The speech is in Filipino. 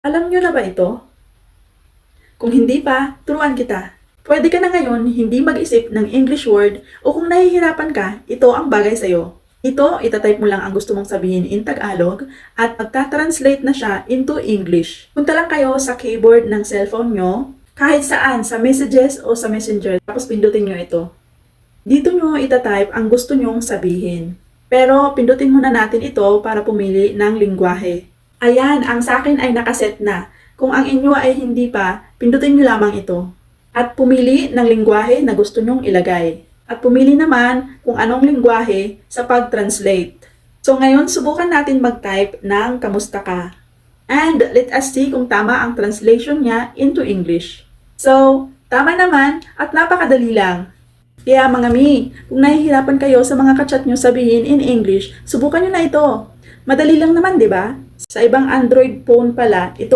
Alam nyo na ba ito? Kung hindi pa, turuan kita. Pwede ka na ngayon hindi mag-isip ng English word o kung nahihirapan ka, ito ang bagay sa'yo. Ito, itatype mo lang ang gusto mong sabihin in Tagalog at magta-translate na siya into English. Punta lang kayo sa keyboard ng cellphone nyo, kahit saan, sa messages o sa messenger, tapos pindutin nyo ito. Dito nyo itatype ang gusto nyong sabihin. Pero pindutin muna natin ito para pumili ng lingwahe. Ayan, ang sa akin ay nakaset na. Kung ang inyo ay hindi pa, pindutin nyo lamang ito. At pumili ng lingwahe na gusto nyong ilagay. At pumili naman kung anong lingwahe sa pag-translate. So ngayon, subukan natin mag-type ng kamusta ka. And let us see kung tama ang translation niya into English. So, tama naman at napakadali lang. Kaya mga mi, kung nahihirapan kayo sa mga kachat nyo sabihin in English, subukan nyo na ito. Madali lang naman, di ba? Sa ibang Android phone pala, ito